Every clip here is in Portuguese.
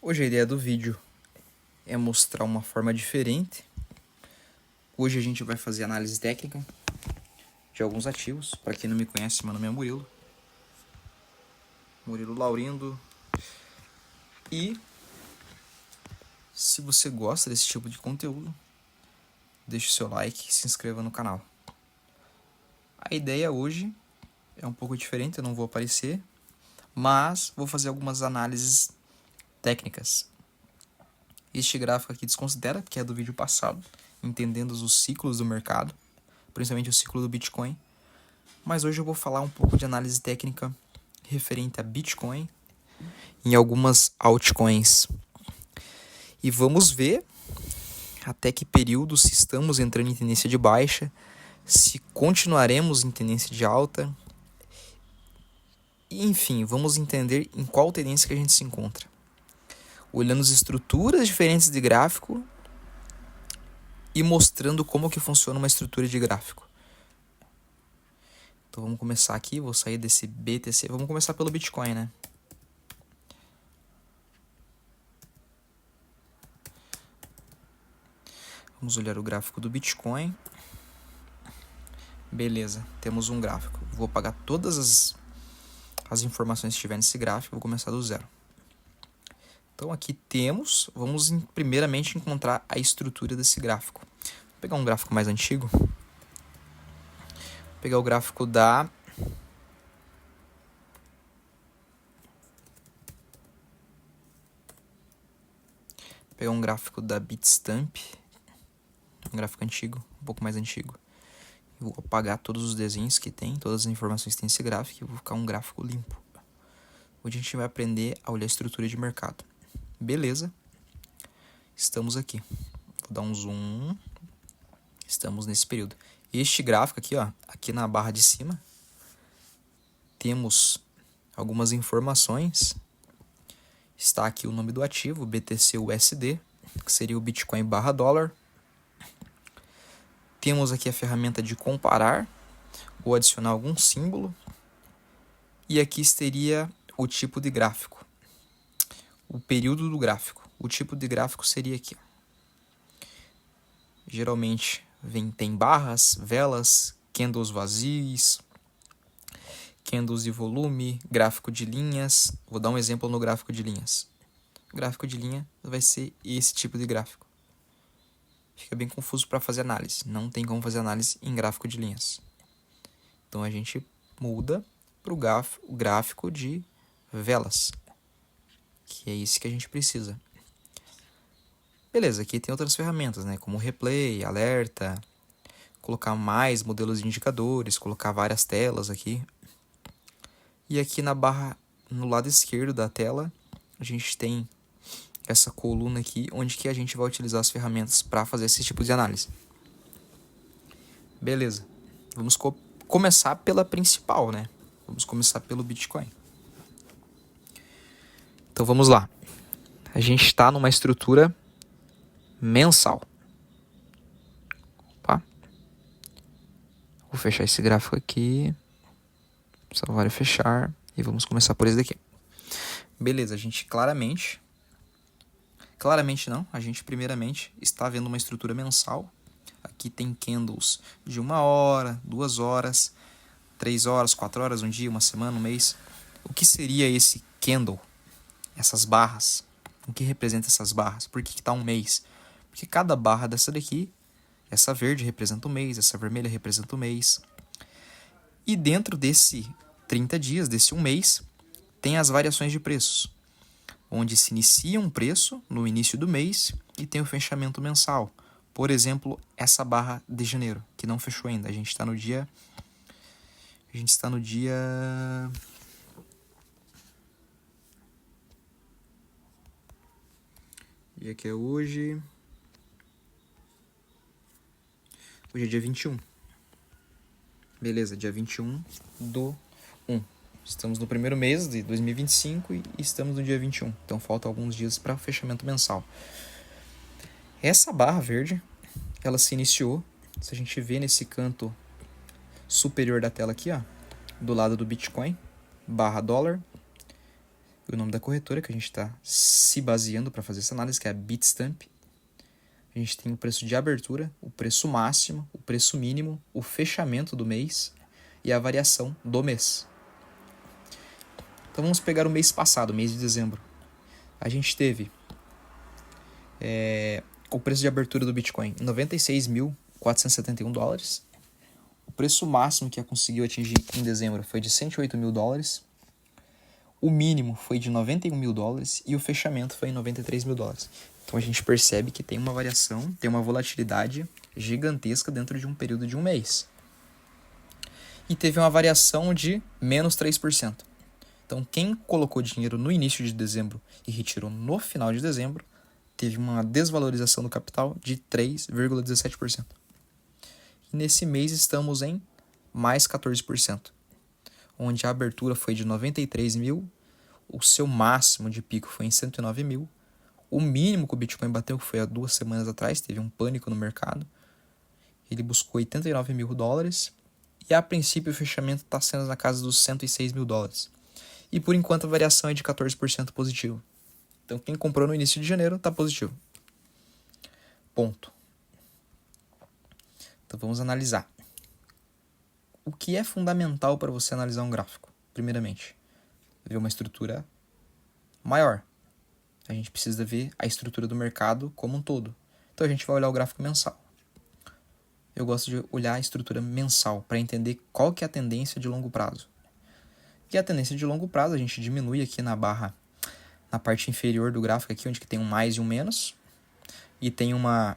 Hoje a ideia do vídeo é mostrar uma forma diferente. Hoje a gente vai fazer análise técnica de alguns ativos. Para quem não me conhece, meu nome é Murilo Laurindo. E se você gosta desse tipo de conteúdo, deixe o seu like e se inscreva no canal. A ideia hoje é um pouco diferente, eu não vou aparecer, mas vou fazer algumas análises técnicas. Este gráfico aqui desconsidera, porque é do vídeo passado, entendendo os ciclos do mercado, principalmente o ciclo do Bitcoin. Mas hoje eu vou falar um pouco de análise técnica referente a Bitcoin em algumas altcoins. E vamos ver até que período, se estamos entrando em tendência de baixa, se continuaremos em tendência de alta. E, enfim, vamos entender em qual tendência que a gente se encontra. Olhando as estruturas diferentes de gráfico e mostrando como que funciona uma estrutura de gráfico. Então vamos começar aqui, vou sair desse BTC, vamos começar pelo Bitcoin, né? Vamos olhar o gráfico do Bitcoin. Beleza, temos um gráfico. Vou apagar todas as informações que estiver nesse gráfico, vou começar do zero. Então aqui vamos primeiramente encontrar a estrutura desse gráfico. Vou pegar um gráfico mais antigo. Vou pegar o gráfico da... pegar um gráfico da Bitstamp. Um gráfico antigo, um pouco mais antigo. Vou apagar todos os desenhos que tem, todas as informações que tem nesse gráfico e vou ficar um gráfico limpo. Hoje a gente vai aprender a olhar a estrutura de mercado. Beleza, estamos aqui. Vou dar um zoom. Estamos nesse período. Este gráfico aqui, ó, aqui na barra de cima, temos algumas informações. Está aqui o nome do ativo, BTC-USD, que seria o Bitcoin barra dólar. Temos aqui a ferramenta de comparar ou adicionar algum símbolo. E aqui seria o tipo de gráfico, o período do gráfico. O tipo de gráfico seria aqui. Geralmente tem barras, velas, candles vazios, candles de volume, gráfico de linhas. Vou dar um exemplo no gráfico de linhas. O gráfico de linha vai ser esse tipo de gráfico. Fica bem confuso para fazer análise. Não tem como fazer análise em gráfico de linhas. Então a gente muda para o gráfico de velas, que é esse que a gente precisa. Beleza, aqui tem outras ferramentas, né? Como replay, alerta, colocar mais modelos de indicadores, colocar várias telas aqui. E aqui na barra, no lado esquerdo da tela, a gente tem essa coluna aqui, onde que a gente vai utilizar as ferramentas para fazer esse tipo de análise. Beleza, vamos começar pela principal, né? Vamos começar pelo Bitcoin. Então vamos lá. A gente está numa estrutura mensal. Opa. Vou fechar esse gráfico aqui. Salvar e fechar. E vamos começar por esse daqui. Beleza, a gente claramente não, a gente primeiramente está vendo uma estrutura mensal. Aqui tem candles de 1 hora, 2 horas, 3 horas, 4 horas, um dia, uma semana, um mês. O que seria esse candle? Essas barras. O que representa essas barras? Por que está um mês? Porque cada barra dessa daqui, essa verde representa um mês, essa vermelha representa um mês. E dentro desse 30 dias, desse um mês, tem as variações de preços, onde se inicia um preço no início do mês e tem o fechamento mensal. Por exemplo, essa barra de janeiro, que não fechou ainda. A gente está no dia... Dia que é hoje... Hoje é dia 21. Beleza, dia 21 do 1. Estamos no primeiro mês de 2025 e estamos no dia 21. Então faltam alguns dias para o fechamento mensal. Essa barra verde, ela se iniciou, se a gente vê nesse canto superior da tela aqui, ó, do lado do Bitcoin, barra dólar, o nome da corretora que a gente está se baseando para fazer essa análise, que é a Bitstamp. A gente tem o preço de abertura, o preço máximo, o preço mínimo, o fechamento do mês e a variação do mês. Então vamos pegar o mês passado, mês de dezembro. A gente teve o preço de abertura do Bitcoin em $96.471. O preço máximo que conseguiu atingir em dezembro foi de $108.000. O mínimo foi de $91.000 e o fechamento foi em $93.000. Então a gente percebe que tem uma variação, tem uma volatilidade gigantesca dentro de um período de um mês. E teve uma variação de menos 3%. Então quem colocou dinheiro no início de dezembro e retirou no final de dezembro, teve uma desvalorização do capital de 3,17%. E nesse mês estamos em mais 14%, onde a abertura foi de 93 mil, o seu máximo de pico foi em 109 mil, o mínimo que o Bitcoin bateu, que foi há 2 semanas atrás, teve um pânico no mercado, ele buscou $89.000, e a princípio o fechamento está sendo na casa dos $106.000. E por enquanto a variação é de 14% positivo. Então quem comprou no início de janeiro está positivo. Ponto. Então vamos analisar. O que é fundamental para você analisar um gráfico? Primeiramente, ver uma estrutura maior. A gente precisa ver a estrutura do mercado como um todo. Então a gente vai olhar o gráfico mensal. Eu gosto de olhar a estrutura mensal para entender qual que é a tendência de longo prazo. E a tendência de longo prazo a gente diminui aqui na barra, na parte inferior do gráfico aqui, onde tem um mais e um menos. E tem uma...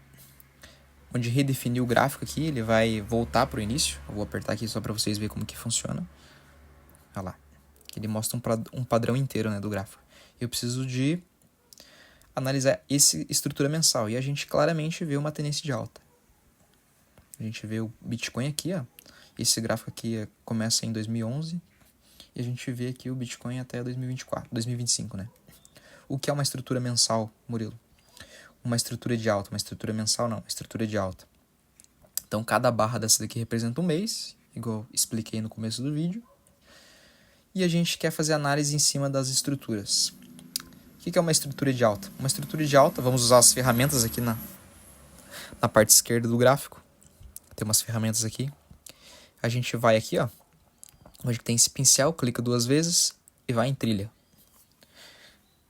onde redefinir o gráfico aqui, ele vai voltar para o início. Eu vou apertar aqui só para vocês verem como que funciona. Olha lá. Ele mostra um padrão inteiro, né, do gráfico. Eu preciso de analisar essa estrutura mensal. E a gente claramente vê uma tendência de alta. A gente vê o Bitcoin aqui, ó. Esse gráfico aqui começa em 2011. E a gente vê aqui o Bitcoin até 2025, né? O que é uma estrutura mensal, Murilo? Uma estrutura de alta. Uma estrutura mensal não, uma estrutura de alta. Então cada barra dessa daqui representa um mês, igual expliquei no começo do vídeo. E a gente quer fazer análise em cima das estruturas. O que é uma estrutura de alta? Uma estrutura de alta, vamos usar as ferramentas aqui na parte esquerda do gráfico. Tem umas ferramentas aqui. A gente vai aqui, ó, onde tem esse pincel, clica 2 vezes e vai em trilha.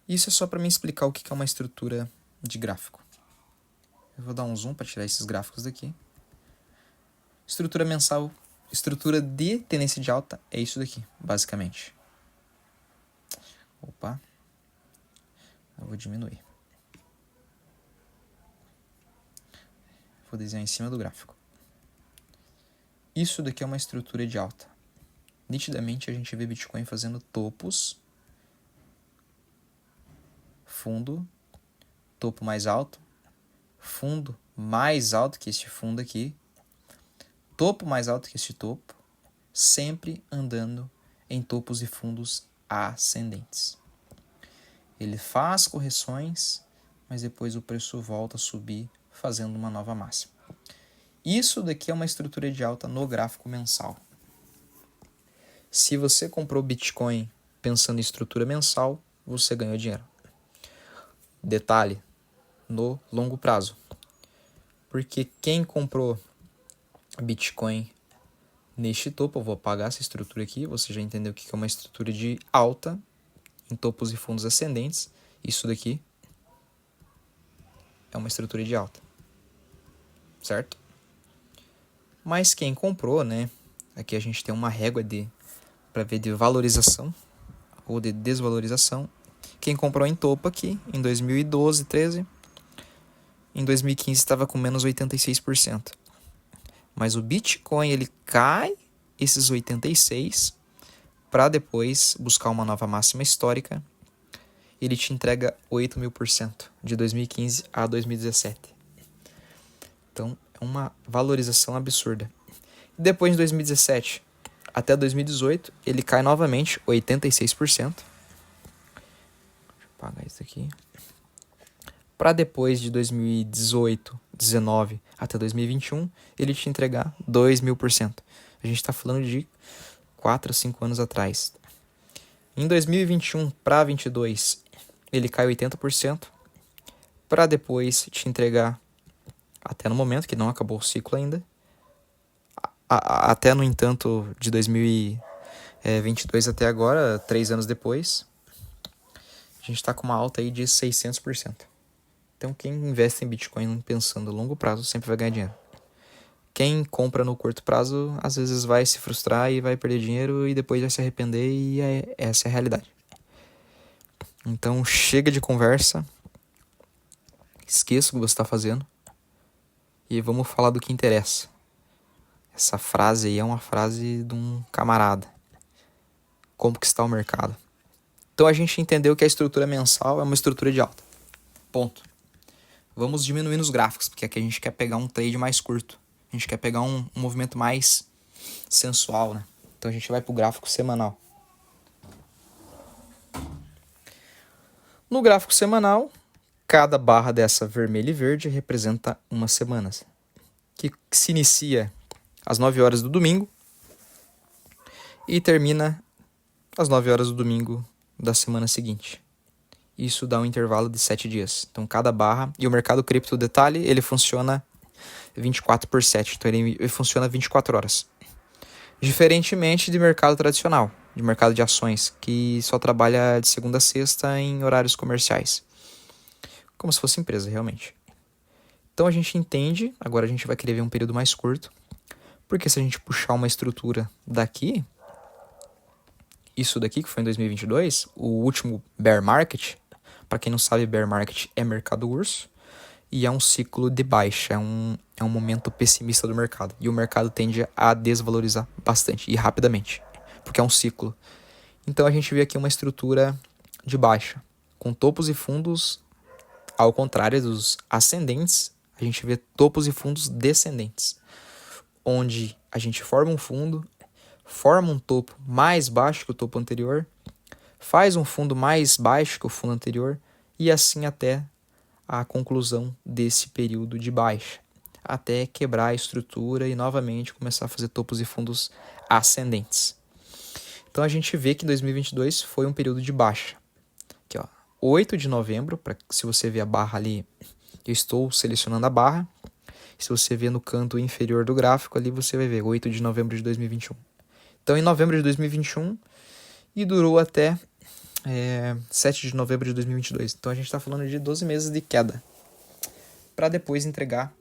Isso é só para me explicar o que é uma estrutura de gráfico. Eu vou dar um zoom para tirar esses gráficos daqui. Estrutura mensal, estrutura de tendência de alta é isso daqui, basicamente. Opa, eu vou diminuir. Vou desenhar em cima do gráfico. Isso daqui é uma estrutura de alta. Nitidamente a gente vê Bitcoin fazendo topos, fundo, topo mais alto, fundo mais alto que este fundo aqui, topo mais alto que este topo, sempre andando em topos e fundos ascendentes. Ele faz correções, mas depois o preço volta a subir, fazendo uma nova máxima. Isso daqui é uma estrutura de alta no gráfico mensal. Se você comprou Bitcoin pensando em estrutura mensal, você ganhou dinheiro. Detalhe, no longo prazo. Porque quem comprou Bitcoin neste topo, eu vou apagar essa estrutura aqui, você já entendeu o que é uma estrutura de alta em topos e fundos ascendentes. Isso daqui é uma estrutura de alta, certo? Mas quem comprou, né? Aqui a gente tem uma régua para ver de valorização ou de desvalorização. Quem comprou em topo aqui, em 2012, 13, em 2015 estava com menos 86%. Mas o Bitcoin, ele cai esses 86% para depois buscar uma nova máxima histórica. Ele te entrega 8.000% de 2015 a 2017. Então, é uma valorização absurda. Depois, de 2017 até 2018, ele cai novamente 86%. Deixa eu apagar isso aqui. Para depois de 2018, 19 até 2021, ele te entregar 2.000%. A gente está falando de 4 a 5 anos atrás. Em 2021 para 2022, ele cai 80%, para depois te entregar, até no momento que não acabou o ciclo ainda, até no entanto de 2022 até agora, 3 anos depois, a gente está com uma alta aí de 600%. Então quem investe em Bitcoin pensando a longo prazo sempre vai ganhar dinheiro. Quem compra no curto prazo, às vezes vai se frustrar e vai perder dinheiro e depois vai se arrepender, e essa é a realidade. Então chega de conversa, esqueça o que você está fazendo e vamos falar do que interessa. Essa frase aí é uma frase de um camarada. Como que está o mercado? Então a gente entendeu que a estrutura mensal é uma estrutura de alta. Ponto. Vamos diminuir nos gráficos, porque aqui a gente quer pegar um trade mais curto. A gente quer pegar um movimento mais sensual, né? Então a gente vai para o gráfico semanal. No gráfico semanal, cada barra dessa vermelha e verde representa umas semanas, que se inicia às 9 horas do domingo e termina às 9 horas do domingo da semana seguinte. Isso dá um intervalo de 7 dias. Então cada barra, e o mercado cripto, detalhe, ele funciona 24/7, então ele funciona 24 horas. Diferentemente de mercado tradicional, de mercado de ações, que só trabalha de segunda a sexta em horários comerciais. Como se fosse empresa, realmente. Então a gente entende, agora a gente vai querer ver um período mais curto, porque se a gente puxar uma estrutura daqui, isso daqui que foi em 2022, o último bear market, para quem não sabe, bear market é mercado urso, e é um ciclo de baixa, é um momento pessimista do mercado. E o mercado tende a desvalorizar bastante e rapidamente, porque é um ciclo. Então a gente vê aqui uma estrutura de baixa, com topos e fundos, ao contrário dos ascendentes, a gente vê topos e fundos descendentes, onde a gente forma um fundo, forma um topo mais baixo que o topo anterior, faz um fundo mais baixo que o fundo anterior, e assim até a conclusão desse período de baixa, até quebrar a estrutura e novamente começar a fazer topos e fundos ascendentes. Então a gente vê que 2022 foi um período de baixa. Aqui, ó, 8 de novembro, se você ver a barra ali, eu estou selecionando a barra. Se você ver no canto inferior do gráfico ali, você vai ver 8 de novembro de 2021. Então em novembro de 2021 e durou até 7 de novembro de 2022. Então a gente está falando de 12 meses de queda, para depois entregar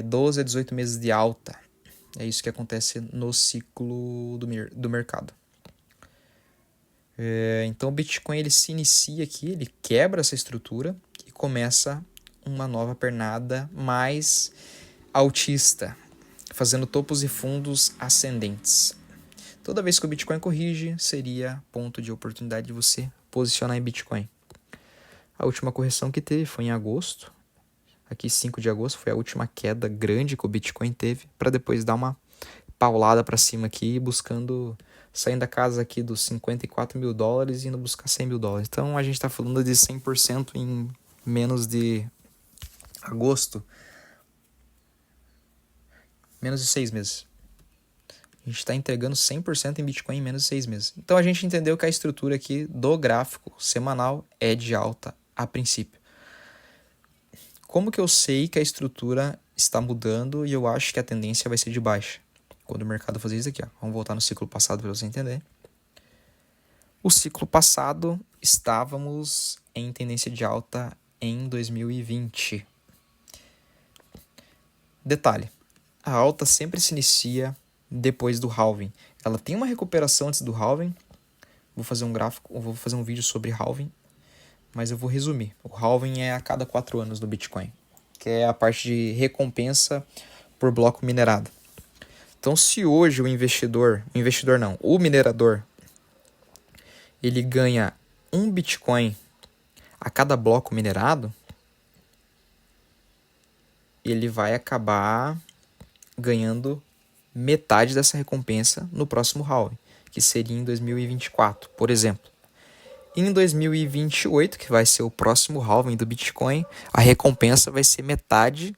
12 a 18 meses de alta. É isso que acontece no ciclo do mercado. Então o Bitcoin ele se inicia aqui, ele quebra essa estrutura e começa uma nova pernada mais altista, fazendo topos e fundos ascendentes. Toda vez que o Bitcoin corrige, seria ponto de oportunidade de você posicionar em Bitcoin. A última correção que teve foi em agosto. Aqui 5 de agosto foi a última queda grande que o Bitcoin teve, para depois dar uma paulada para cima aqui, saindo da casa aqui dos 54 mil dólares e indo buscar 100 mil dólares. Então a gente está falando de 100% em menos de agosto, menos de 6 meses. A gente está entregando 100% em Bitcoin em menos de 6 meses. Então a gente entendeu que a estrutura aqui do gráfico semanal é de alta a princípio. Como que eu sei que a estrutura está mudando e eu acho que a tendência vai ser de baixa? Quando o mercado fazer isso aqui, ó. Vamos voltar no ciclo passado para você entender. O ciclo passado estávamos em tendência de alta em 2020. Detalhe, a alta sempre se inicia depois do halving. Ela tem uma recuperação antes do halving. Vou fazer um vídeo sobre halving, mas eu vou resumir. O halving é a cada 4 anos no Bitcoin, que é a parte de recompensa por bloco minerado. Então, se hoje o minerador, ele ganha 1 Bitcoin a cada bloco minerado, ele vai acabar ganhando metade dessa recompensa no próximo halving, que seria em 2024, por exemplo. Em 2028, que vai ser o próximo halving do Bitcoin, a recompensa vai ser metade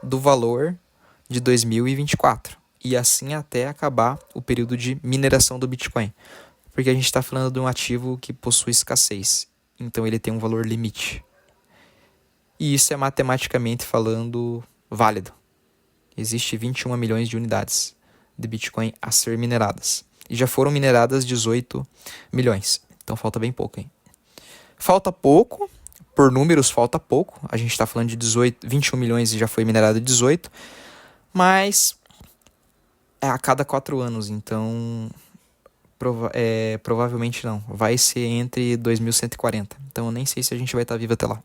do valor de 2024. E assim até acabar o período de mineração do Bitcoin. Porque a gente está falando de um ativo que possui escassez. Então ele tem um valor limite. E isso é matematicamente falando válido. Existe 21 milhões de unidades de Bitcoin a ser mineradas. E já foram mineradas 18 milhões. Então falta bem pouco, hein? Falta pouco, por números falta pouco. A gente está falando de 21 milhões e já foi minerado 18. Mas é a cada 4 anos, então provavelmente não. Vai ser entre 2140. Então eu nem sei se a gente vai estar vivo até lá.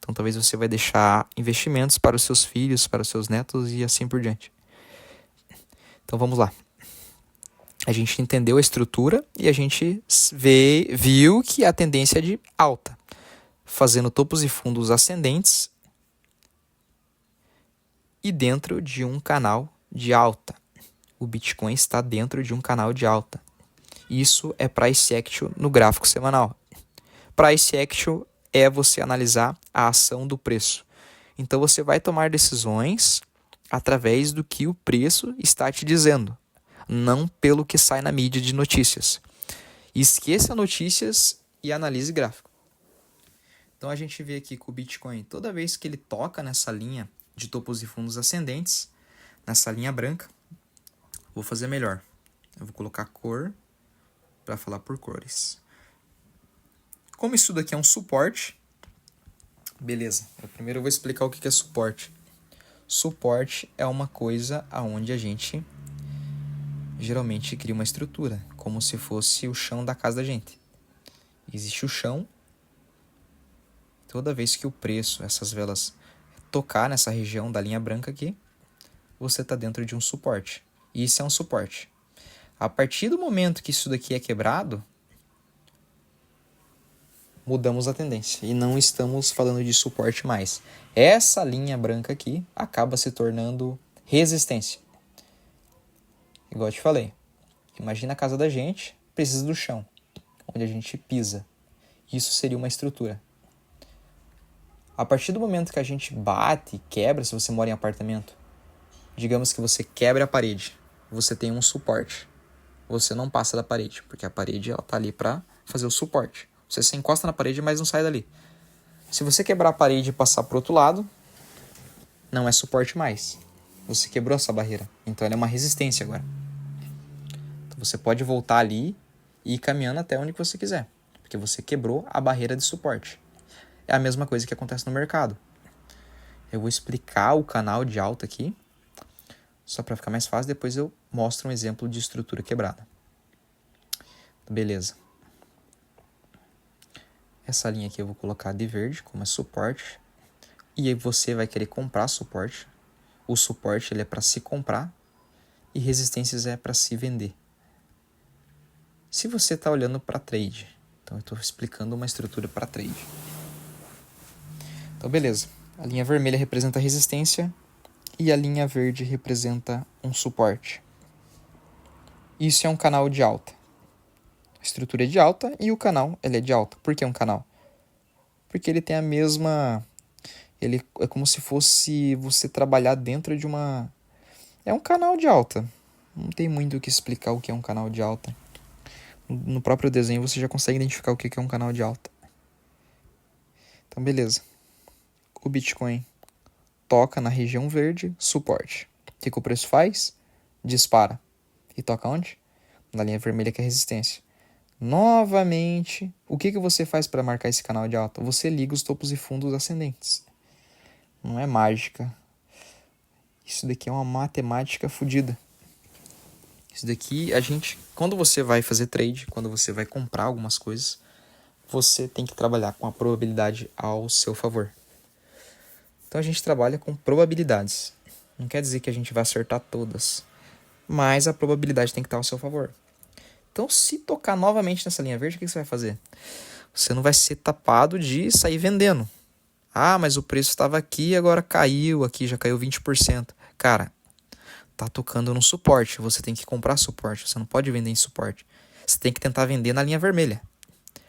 Então talvez você vai deixar investimentos para os seus filhos, para os seus netos e assim por diante. Então vamos lá. A gente entendeu a estrutura e a gente viu que a tendência é de alta, fazendo topos e fundos ascendentes e dentro de um canal de alta. O Bitcoin está dentro de um canal de alta. Isso é price action no gráfico semanal. Price action é você analisar a ação do preço. Então você vai tomar decisões através do que o preço está te dizendo, não pelo que sai na mídia de notícias. Esqueça notícias e analise gráfico. Então a gente vê aqui que o Bitcoin, toda vez que ele toca nessa linha de topos e fundos ascendentes, nessa linha branca, vou fazer melhor. Eu vou colocar cor para falar por cores. Como isso daqui é um suporte, beleza. Primeiro eu vou explicar o que é suporte. Suporte é uma coisa onde a gente geralmente cria uma estrutura, como se fosse o chão da casa da gente. Existe o chão. Toda vez que o preço, essas velas, tocar nessa região da linha branca aqui, você está dentro de um suporte. Isso é um suporte. A partir do momento que isso daqui é quebrado, mudamos a tendência e não estamos falando de suporte mais. Essa linha branca aqui acaba se tornando resistência. Igual eu te falei, imagina a casa da gente, precisa do chão, onde a gente pisa. Isso seria uma estrutura. A partir do momento que a gente bate, quebra, se você mora em apartamento, digamos que você quebra a parede, você tem um suporte. Você não passa da parede, porque a parede está ali para fazer o suporte. Você se encosta na parede, mas não sai dali. Se você quebrar a parede e passar para o outro lado, não é suporte mais. Você quebrou essa barreira. Então ela é uma resistência agora. Então você pode voltar ali e ir caminhando até onde você quiser, porque você quebrou a barreira de suporte. É a mesma coisa que acontece no mercado. Eu vou explicar o canal de alta aqui, só para ficar mais fácil, depois eu mostro um exemplo de estrutura quebrada. Beleza. Essa linha aqui eu vou colocar de verde, como é suporte. E aí você vai querer comprar suporte. O suporte ele é para se comprar e resistências é para se vender. Se você está olhando para trade, então eu estou explicando uma estrutura para trade. Então beleza, a linha vermelha representa a resistência e a linha verde representa um suporte. Isso é um canal de alta. A estrutura é de alta e o canal ele é de alta. Por que um canal? Porque ele tem a mesma... Ele é como se fosse você trabalhar dentro de uma... É um canal de alta. Não tem muito o que explicar o que é um canal de alta. No próprio desenho você já consegue identificar o que é um canal de alta. Então beleza. O Bitcoin toca na região verde, suporte. O que o preço faz? Dispara. E toca onde? Na linha vermelha, que é resistência. Novamente, o que você faz para marcar esse canal de alta? Você liga os topos e fundos ascendentes. Não é mágica. Isso daqui é uma matemática fodida. Isso daqui, quando você vai fazer trade, quando você vai comprar algumas coisas, você tem que trabalhar com a probabilidade ao seu favor. Então a gente trabalha com probabilidades. Não quer dizer que a gente vai acertar todas, mas a probabilidade tem que estar ao seu favor. Então, se tocar novamente nessa linha verde, o que você vai fazer? Você não vai ser tapado de sair vendendo. Ah, mas o preço estava aqui e agora caiu, aqui já caiu 20%. Cara, tá tocando no suporte, você tem que comprar suporte, você não pode vender em suporte. Você tem que tentar vender na linha vermelha.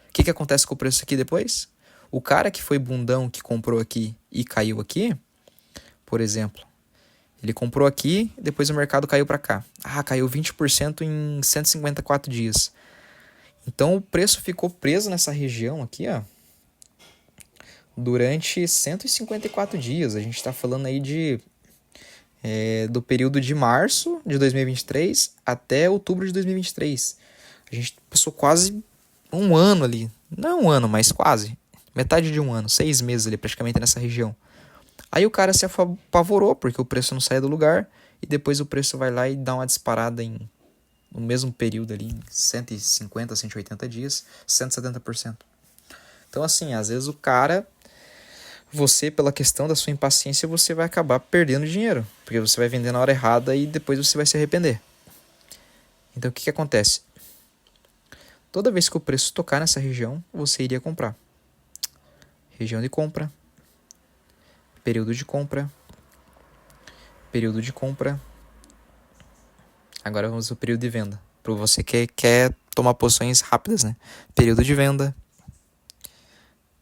O que acontece com o preço aqui depois? O cara que foi bundão, que comprou aqui e caiu aqui, por exemplo, ele comprou aqui, depois o mercado caiu para cá. Ah, caiu 20% em 154 dias. Então o preço ficou preso nessa região aqui, ó, durante 154 dias. A gente está falando aí do período de março de 2023 até outubro de 2023. A gente passou quase um ano ali. Não um ano, mas quase. Metade de um ano, 6 meses ali praticamente nessa região. Aí o cara se apavorou porque o preço não saía do lugar e depois o preço vai lá e dá uma disparada no mesmo período ali, em 150, 180 dias, 170%. Então assim, às vezes você, pela questão da sua impaciência, você vai acabar perdendo dinheiro, porque você vai vender na hora errada e depois você vai se arrepender. Então o que acontece? Toda vez que o preço tocar nessa região, você iria comprar. Região de compra, período de compra, período de compra. Agora vamos ao período de venda. Para você que quer tomar posições rápidas, né? Período de venda.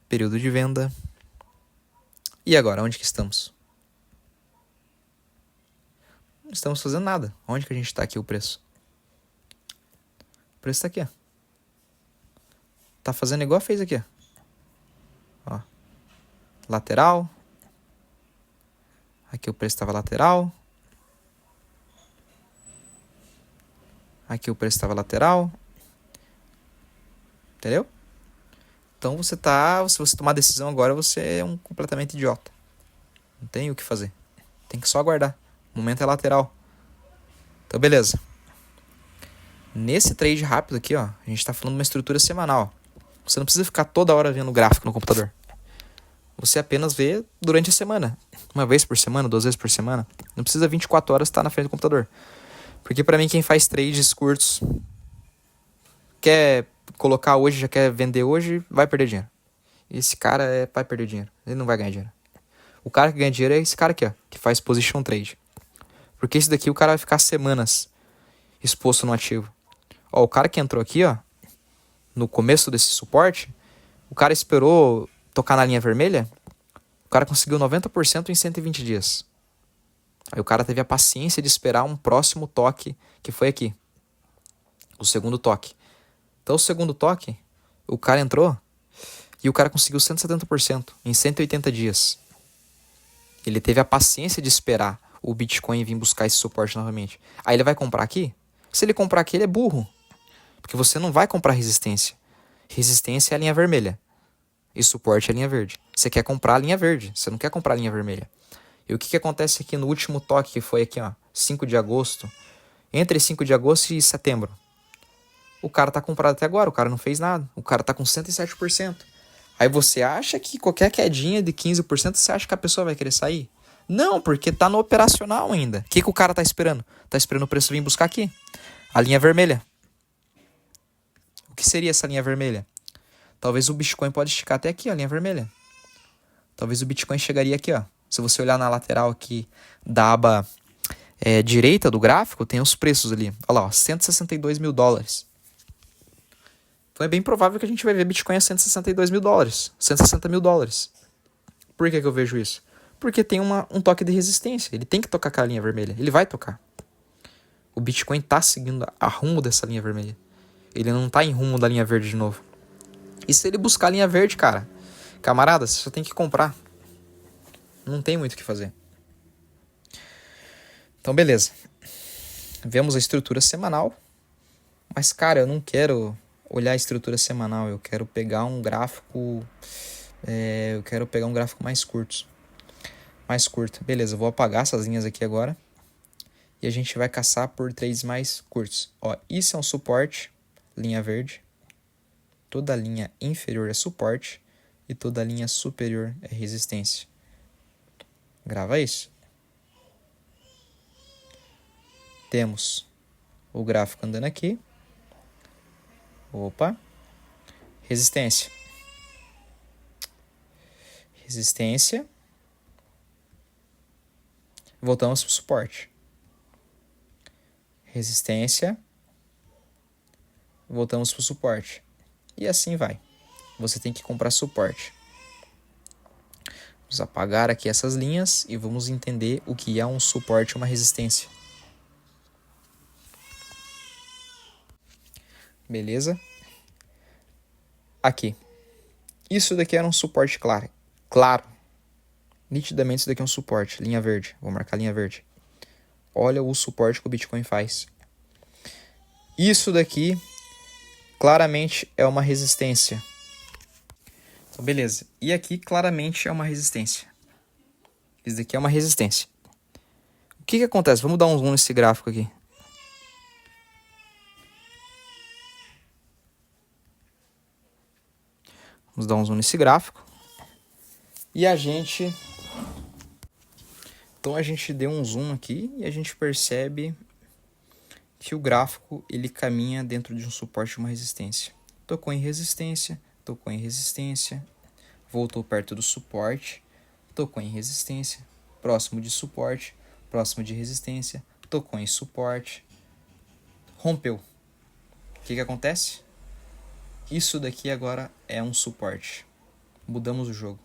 Período de venda. E agora, onde que estamos? Não estamos fazendo nada. Onde que a gente está aqui o preço? O preço está aqui, ó. Tá fazendo igual fez aqui, ó. Lateral. Aqui o preço estava lateral. Aqui o preço estava lateral. Entendeu? Então se você tomar decisão agora, você é um completamente idiota. Não tem o que fazer. Tem que só aguardar. O momento é lateral. Então beleza. Nesse trade rápido aqui, ó, a gente tá falando de uma estrutura semanal. Você não precisa ficar toda hora vendo o gráfico no computador. Você apenas vê durante a semana. Uma vez por semana, 2 vezes por semana. Não precisa 24 horas estar na frente do computador. Porque pra mim, quem faz trades curtos, quer colocar hoje, já quer vender hoje, vai perder dinheiro. Esse cara vai perder dinheiro. Ele não vai ganhar dinheiro. O cara que ganha dinheiro é esse cara aqui, ó, que faz position trade. Porque esse daqui o cara vai ficar semanas exposto no ativo. Ó, o cara que entrou aqui, ó, no começo desse suporte, o cara esperou tocar na linha vermelha, o cara conseguiu 90% em 120 dias. Aí o cara teve a paciência de esperar um próximo toque, que foi aqui. O segundo toque. Então o segundo toque, o cara entrou e o cara conseguiu 170% em 180 dias. Ele teve a paciência de esperar o Bitcoin vir buscar esse suporte novamente. Aí ele vai comprar aqui? Se ele comprar aqui, ele é burro. Porque você não vai comprar resistência. Resistência é a linha vermelha. E suporte é a linha verde. Você quer comprar a linha verde. Você não quer comprar a linha vermelha. E o que acontece aqui no último toque, que foi aqui, ó, 5 de agosto. Entre 5 de agosto e setembro. O cara tá comprado até agora. O cara não fez nada. O cara tá com 107%. Aí você acha que qualquer quedinha de 15%, você acha que a pessoa vai querer sair? Não, porque tá no operacional ainda. O que o cara tá esperando? Tá esperando o preço vir buscar aqui. A linha vermelha. O que seria essa linha vermelha? Talvez o Bitcoin pode esticar até aqui, ó, a linha vermelha. Talvez o Bitcoin chegaria aqui, ó. Se você olhar na lateral aqui da aba direita do gráfico, tem os preços ali. Olha lá, ó, 162 mil dólares. Então é bem provável que a gente vai ver Bitcoin a 162 mil dólares. 160 mil dólares. Por que eu vejo isso? Porque tem um toque de resistência. Ele tem que tocar com a linha vermelha. Ele vai tocar. O Bitcoin tá seguindo a rumo dessa linha vermelha. Ele não tá em rumo da linha verde de novo. E se ele buscar a linha verde, cara, camarada, você só tem que comprar. Não tem muito o que fazer. Então, beleza. Vemos a estrutura semanal. Mas, cara, eu não quero olhar a estrutura semanal. Eu quero pegar um gráfico... eu quero pegar um gráfico mais curto. Mais curto. Beleza, eu vou apagar essas linhas aqui agora. E a gente vai caçar por trades mais curtos. Ó, isso é um suporte. Linha verde. Toda linha inferior é suporte. E toda linha superior é resistência. Grava isso. Temos o gráfico andando aqui. Opa. Resistência. Resistência. Voltamos para o suporte. Resistência. Voltamos para o suporte. E assim vai. Você tem que comprar suporte. Vamos apagar aqui essas linhas e vamos entender o que é um suporte e uma resistência. Beleza? aqui. Isso daqui era um suporte claro. Claro. Nitidamente isso daqui é um suporte. Linha verde. Vou marcar linha verde. Olha o suporte que o Bitcoin faz. Isso daqui claramente é uma resistência. Então, beleza. E aqui claramente é uma resistência. Isso daqui é uma resistência. O que acontece? Vamos dar um zoom nesse gráfico aqui. Vamos dar um zoom nesse gráfico. E a gente... Então a gente deu um zoom aqui e a gente percebe que o gráfico ele caminha dentro de um suporte e uma resistência. Tocou em resistência, voltou perto do suporte, tocou em resistência, próximo de suporte, próximo de resistência, tocou em suporte, rompeu. O que acontece? Isso daqui agora é um suporte. Mudamos o jogo.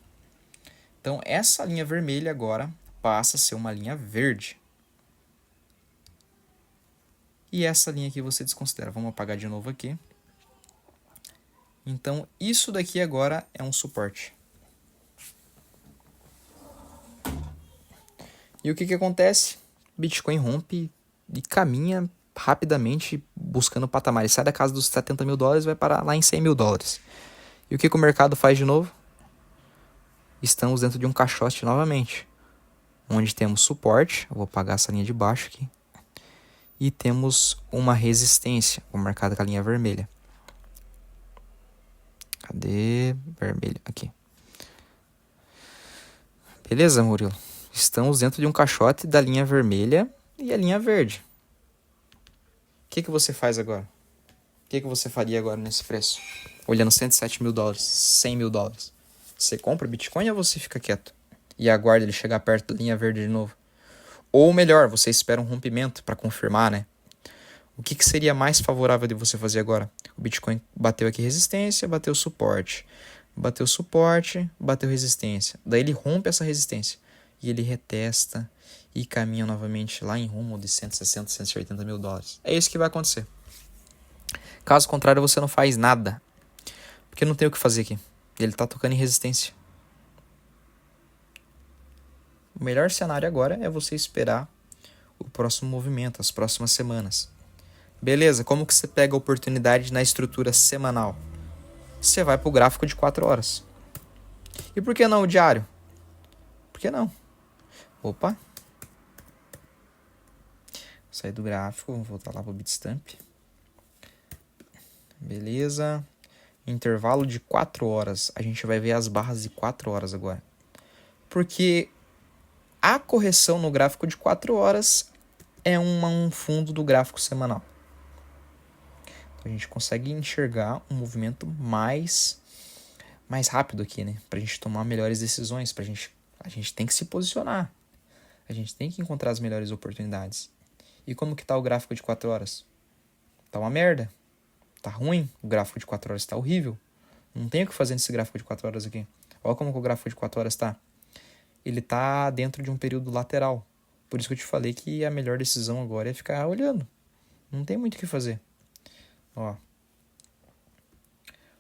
Então essa linha vermelha agora passa a ser uma linha verde. E essa linha aqui você desconsidera. Vamos apagar de novo aqui. Então, isso daqui agora é um suporte. E o que acontece? Bitcoin rompe e caminha rapidamente buscando patamares. Sai da casa dos 70 mil dólares e vai parar lá em 100 mil dólares. E o que o mercado faz de novo? Estamos dentro de um caixote novamente. Onde temos suporte. Eu vou apagar essa linha de baixo aqui. E temos uma resistência. Vou marcar com a linha vermelha. Cadê? Vermelho. Aqui. Beleza, Murilo? Estamos dentro de um caixote da linha vermelha e a linha verde. O que você faz agora? O que você faria agora nesse preço? Olhando 107 mil dólares, 100 mil dólares. Você compra Bitcoin ou você fica quieto? E aguarda ele chegar perto da linha verde de novo? Ou melhor, você espera um rompimento para confirmar, né? O que seria mais favorável de você fazer agora? O Bitcoin bateu aqui resistência, bateu suporte. Bateu suporte, bateu resistência. Daí ele rompe essa resistência. E ele retesta e caminha novamente lá em rumo de 160, 180 mil dólares. É isso que vai acontecer. Caso contrário, você não faz nada. Porque não tem o que fazer aqui. Ele está tocando em resistência. O melhor cenário agora é você esperar o próximo movimento, as próximas semanas. Beleza, como que você pega a oportunidade na estrutura semanal? Você vai para o gráfico de 4 horas. E por que não o diário? Por que não? Opa. Sair do gráfico, vou voltar lá para o Bitstamp. Beleza. Intervalo de 4 horas. A gente vai ver as barras de 4 horas agora. Porque a correção no gráfico de 4 horas é um fundo do gráfico semanal. Então a gente consegue enxergar um movimento mais rápido aqui, né? Pra gente tomar melhores decisões. A gente tem que se posicionar. A gente tem que encontrar as melhores oportunidades. E como que tá o gráfico de 4 horas? Tá uma merda. Tá ruim. O gráfico de 4 horas tá horrível. Não tem o que fazer nesse gráfico de 4 horas aqui. Olha como que o gráfico de 4 horas tá. Ele tá dentro de um período lateral. Por isso que eu te falei que a melhor decisão agora é ficar olhando. Não tem muito o que fazer. Ó.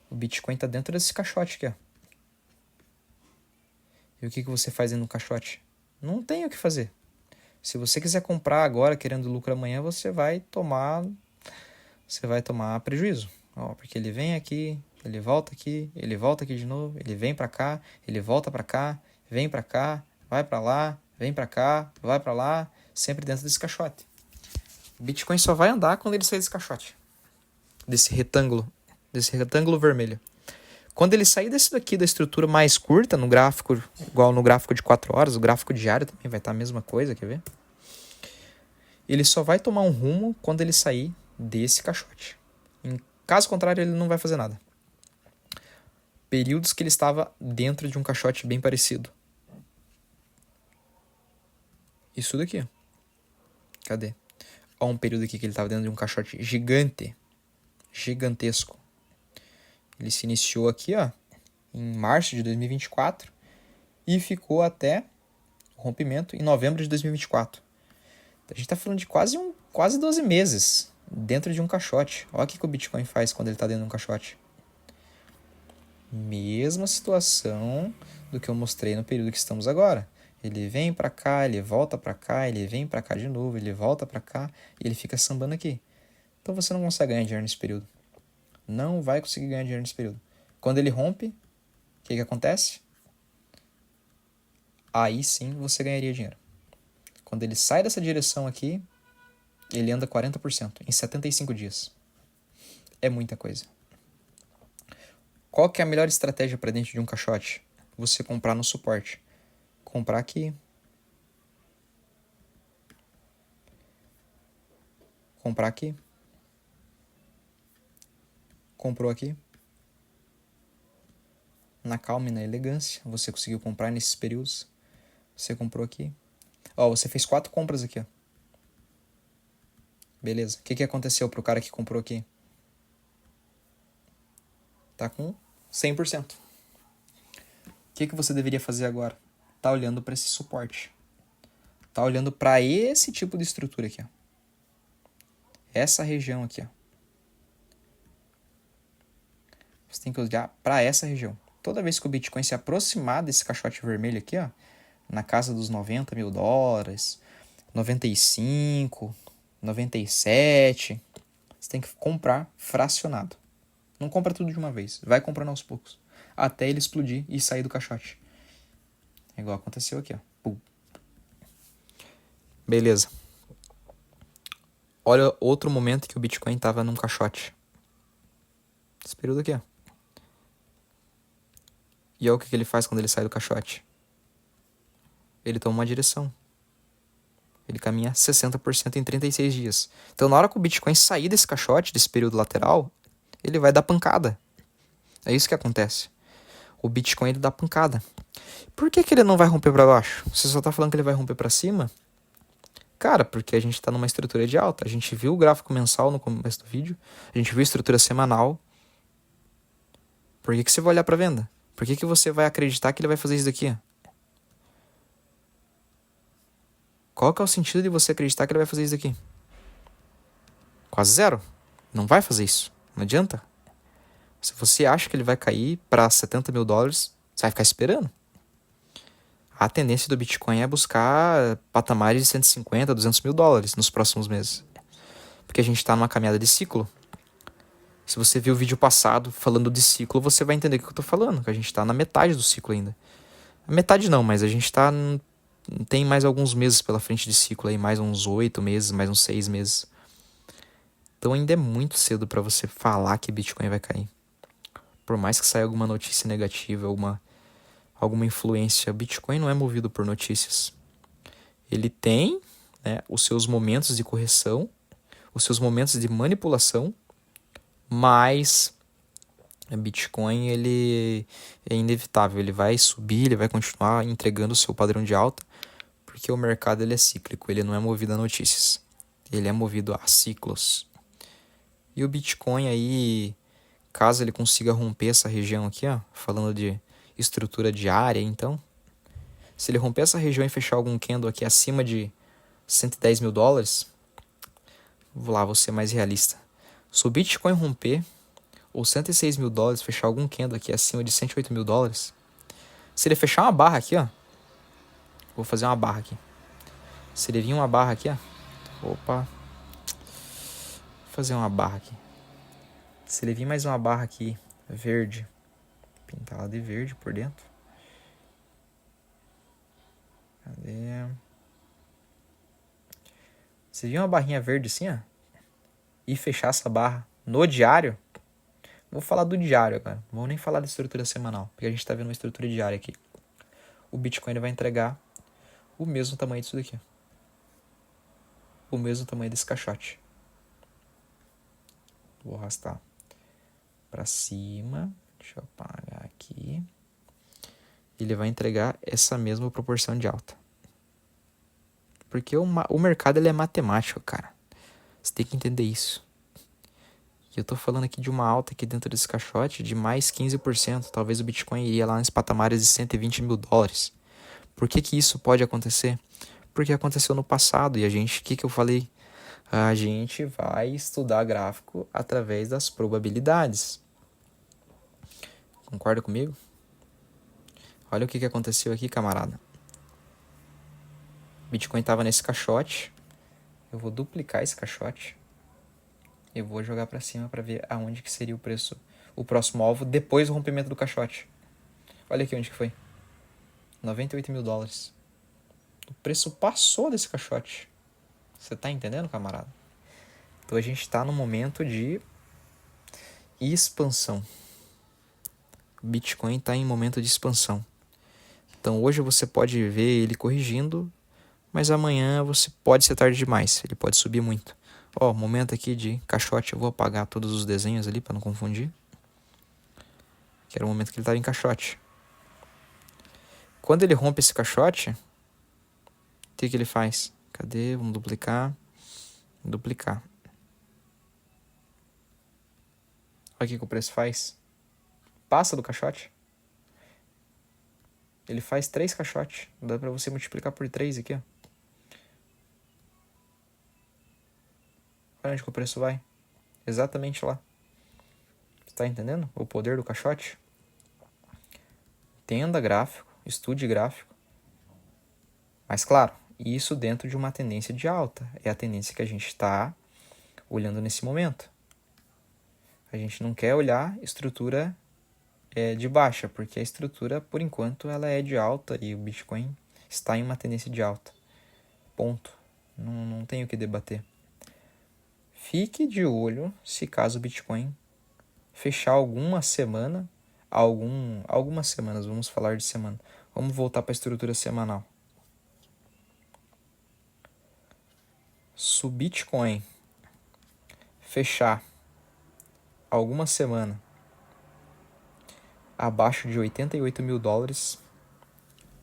O Bitcoin tá dentro desse caixote aqui, ó. E o que você faz dentro do caixote? Não tem o que fazer. Se você quiser comprar agora, querendo lucro amanhã, você vai tomar prejuízo. Ó, porque ele vem aqui, ele volta aqui de novo, ele vem para cá, ele volta para cá, vem para cá, vai para lá, vem para cá, vai para lá, sempre dentro desse caixote. O Bitcoin só vai andar quando ele sair desse caixote. Desse retângulo vermelho. Quando ele sair desse daqui da estrutura mais curta, no gráfico, igual no gráfico de 4 horas, o gráfico diário também vai estar a mesma coisa, quer ver? Ele só vai tomar um rumo quando ele sair desse caixote. Em caso contrário, ele não vai fazer nada. Períodos que ele estava dentro de um caixote bem parecido. Isso daqui, ó. Cadê? Ó, um período aqui que ele estava dentro de um caixote gigantesco. Ele se iniciou aqui, ó, em março de 2024 e ficou até o rompimento em novembro de 2024. Então, a gente está falando de quase 12 meses dentro de um caixote. Olha o que o Bitcoin faz quando ele está dentro de um caixote. Mesma situação do que eu mostrei no período que estamos agora. Ele vem para cá, ele volta para cá, ele vem para cá de novo, ele volta para cá e ele fica sambando aqui. Então você não consegue ganhar dinheiro nesse período. Não vai conseguir ganhar dinheiro nesse período. Quando ele rompe, o que acontece? Aí sim você ganharia dinheiro. Quando ele sai dessa direção aqui, ele anda 40% em 75 dias. É muita coisa. Qual que é a melhor estratégia para dentro de um caixote? Você comprar no suporte. Comprar aqui. Comprar aqui. Comprou aqui. Na calma e na elegância. Você conseguiu comprar nesses períodos. Você comprou aqui. Ó, você fez 4 compras aqui, ó. Beleza. O que aconteceu pro cara que comprou aqui? Tá com 100%. O que você deveria fazer agora? Tá olhando para esse suporte. Tá olhando para esse tipo de estrutura aqui, ó. Essa região aqui, ó. Você tem que olhar para essa região. Toda vez que o Bitcoin se aproximar desse caixote vermelho aqui, ó, na casa dos $90 mil, 95, 97, você tem que comprar fracionado. Não compra tudo de uma vez. Vai comprando aos poucos. Até ele explodir e sair do caixote. É igual aconteceu aqui, ó. Pum. Beleza. Olha outro momento que o Bitcoin estava num caixote. Esse período aqui, ó. E olha o que ele faz quando ele sai do caixote. Ele toma uma direção. Ele caminha 60% em 36 dias. Então, na hora que o Bitcoin sair desse caixote, desse período lateral, ele vai dar pancada. É isso que acontece. O Bitcoin, ele dá pancada. Por que ele não vai romper para baixo? Você só tá falando que ele vai romper para cima? Cara, porque a gente tá numa estrutura de alta. A gente viu o gráfico mensal no começo do vídeo. A gente viu a estrutura semanal. Por que você vai olhar para venda? Por que você vai acreditar que ele vai fazer isso daqui? Qual que é o sentido de você acreditar que ele vai fazer isso daqui? Quase zero. Não vai fazer isso. Não adianta. Se você acha que ele vai cair para $70 mil, você vai ficar esperando. A tendência do Bitcoin é buscar patamares de 150, $200 mil nos próximos meses. Porque a gente está numa caminhada de ciclo. Se você viu o vídeo passado falando de ciclo, você vai entender o que eu estou falando. Que a gente está na metade do ciclo ainda. A metade não, mas a gente está... Tem mais alguns meses pela frente de ciclo aí. Mais uns 8 meses, mais uns 6 meses. Então ainda é muito cedo para você falar que Bitcoin vai cair. Por mais que saia alguma notícia negativa, alguma influência, Bitcoin não é movido por notícias. Ele tem, né, os seus momentos de correção, os seus momentos de manipulação, mas Bitcoin ele é inevitável, ele vai subir, ele vai continuar entregando o seu padrão de alta, porque o mercado ele é cíclico, ele não é movido a notícias, ele é movido a ciclos. E o Bitcoin aí, caso ele consiga romper essa região aqui, ó, falando de estrutura diária, então, se ele romper essa região e fechar algum candle aqui acima de $110 mil, vou ser mais realista. Se o Bitcoin romper, ou $106 mil, fechar algum candle aqui acima de $108 mil, se ele fechar uma barra aqui, ó, vou fazer uma barra aqui. Se ele vir uma barra aqui, ó, vou fazer uma barra aqui. Se ele vir mais uma barra aqui, verde, pintar ela de verde por dentro. Cadê? Se vir uma barrinha verde assim, ó, e fechar essa barra no diário, vou falar do diário agora, não vou nem falar da estrutura semanal, porque a gente está vendo uma estrutura diária aqui. O Bitcoin ele vai entregar o mesmo tamanho disso daqui. O mesmo tamanho desse caixote. Vou arrastar para cima. Deixa eu apagar aqui. Ele vai entregar essa mesma proporção de alta. Porque o mercado ele é matemático, cara. Você tem que entender isso. E eu tô falando aqui de uma alta aqui dentro desse caixote de mais 15%. Talvez o Bitcoin iria lá nos patamares de $120 mil. Por que isso pode acontecer? Porque aconteceu no passado. E a gente, o que eu falei? A gente vai estudar gráfico através das probabilidades. Concorda comigo? Olha o que aconteceu aqui, camarada. Bitcoin estava nesse caixote. Eu vou duplicar esse caixote. Eu vou jogar para cima para ver aonde que seria o preço, o próximo alvo depois do rompimento do caixote. Olha aqui onde que foi. 98 mil dólares. O preço passou desse caixote. Você tá entendendo, camarada? Então a gente está no momento de expansão. O Bitcoin está em momento de expansão. Então hoje você pode ver ele corrigindo, mas amanhã você pode ser tarde demais. Ele pode subir muito. Ó, momento aqui de caixote. Eu vou apagar todos os desenhos ali para não confundir. Que era o momento que ele estava em caixote. Quando ele rompe esse caixote, o que ele faz? Cadê? Vamos duplicar. Duplicar. Olha o que o preço faz. Passa do caixote. Ele faz 3 caixotes. Dá pra você multiplicar por 3 aqui, ó. Olha onde que o preço vai. Exatamente lá. Você tá entendendo? O poder do caixote. Entenda gráfico. Estude gráfico. Mas claro, isso dentro de uma tendência de alta. É a tendência que a gente está olhando nesse momento. A gente não quer olhar estrutura de baixa, porque a estrutura, por enquanto, ela é de alta e o Bitcoin está em uma tendência de alta. Ponto. Não tenho o que debater. Fique de olho se caso o Bitcoin fechar algumas semanas, vamos falar de semana. Vamos voltar para a estrutura semanal. Se o Bitcoin fechar alguma semana abaixo de 88 mil dólares,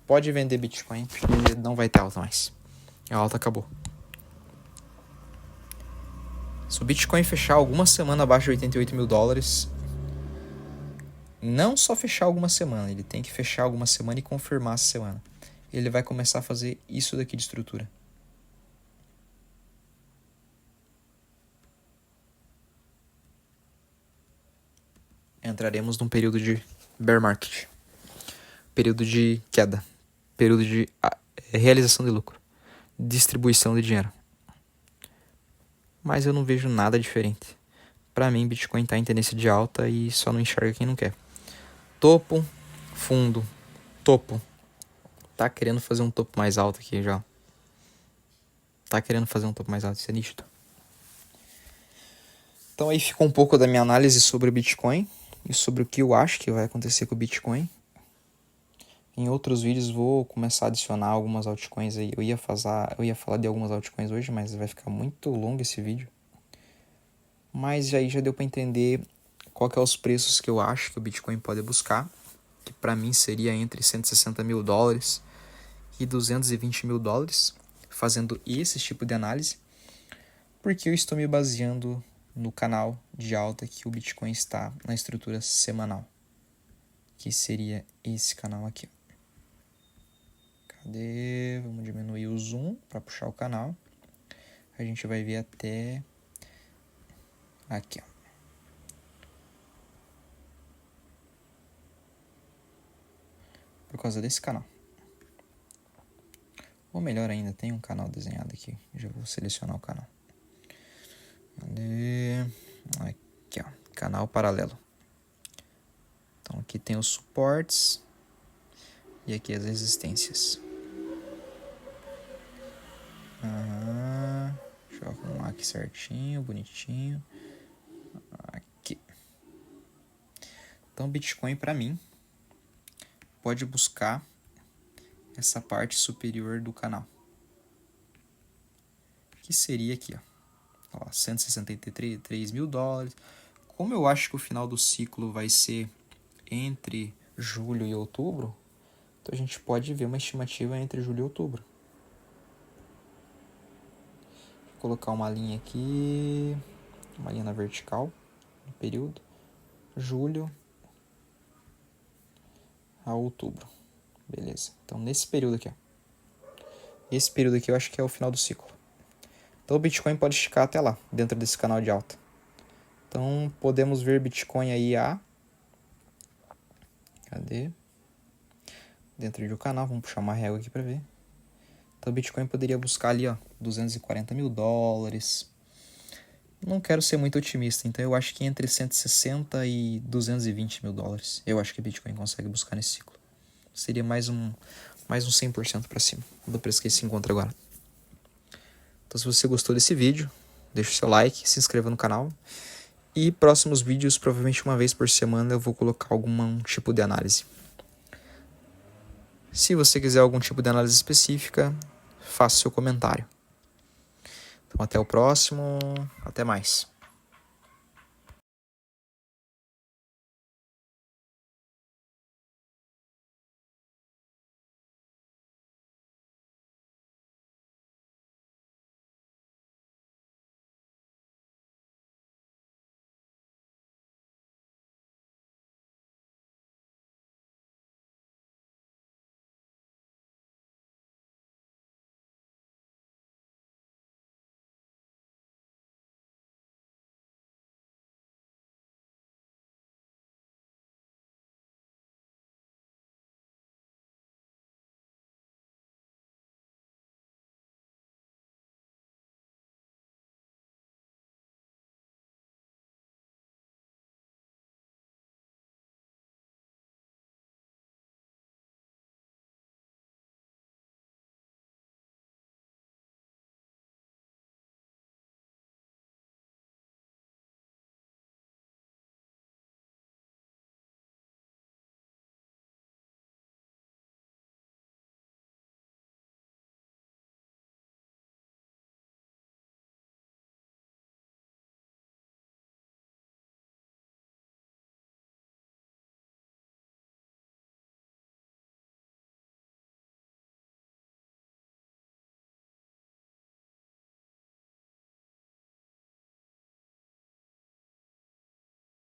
pode vender Bitcoin, porque não vai ter alta mais. A alta acabou. Se o Bitcoin fechar alguma semana abaixo de 88 mil dólares, não só fechar alguma semana, ele tem que fechar alguma semana e confirmar essa semana. Ele vai começar a fazer isso daqui de estrutura. Entraremos num período de bear market. Período de queda. Período de realização de lucro. Distribuição de dinheiro. Mas eu não vejo nada diferente. Para mim, Bitcoin está em tendência de alta e só não enxerga quem não quer. Topo, fundo, topo. Tá querendo fazer um topo mais alto aqui já. Tá querendo fazer um topo mais alto, isso é nítido. Então aí ficou um pouco da minha análise sobre o Bitcoin e sobre o que eu acho que vai acontecer com o Bitcoin. Em outros vídeos vou começar a adicionar algumas altcoins aí. Eu ia falar de algumas altcoins hoje, mas vai ficar muito longo esse vídeo. Mas aí já deu para entender qual que é os preços que eu acho que o Bitcoin pode buscar, que para mim seria entre 160 mil dólares e 220 mil dólares, fazendo esse tipo de análise, porque eu estou me baseando no canal de alta que o Bitcoin está na estrutura semanal, que seria esse canal aqui. Cadê? Vamos diminuir o zoom para puxar o canal. A gente vai ver até aqui, ó. Por causa desse canal. Ou melhor ainda, tem um canal desenhado aqui. Já vou selecionar o canal. Cadê? Aqui, ó. Canal paralelo. Então aqui tem os suportes. E aqui as resistências. Deixa eu arrumar aqui certinho, bonitinho. Aqui. Então Bitcoin para mim pode buscar essa parte superior do canal, que seria aqui, ó, 163 mil dólares. Como eu acho que o final do ciclo vai ser entre julho e outubro, então a gente pode ver uma estimativa entre julho e outubro. Vou colocar uma linha aqui, uma linha na vertical, no período, julho a outubro. Beleza. Então, nesse período aqui, ó. Esse período aqui eu acho que é o final do ciclo. Então, o Bitcoin pode esticar até lá, dentro desse canal de alta. Então, podemos ver Bitcoin aí a Cadê? Dentro do canal, vamos puxar uma régua aqui pra ver. Então o Bitcoin poderia buscar ali, ó, 240 mil dólares. Não quero ser muito otimista, então eu acho que entre 160 e 220 mil dólares. Eu acho que o Bitcoin consegue buscar nesse ciclo. Seria mais um 100% para cima do preço que ele se encontra agora. Então se você gostou desse vídeo, deixa o seu like, se inscreva no canal. E próximos vídeos, provavelmente uma vez por semana, eu vou colocar algum tipo de análise. Se você quiser algum tipo de análise específica, faça seu comentário. Então até o próximo, até mais.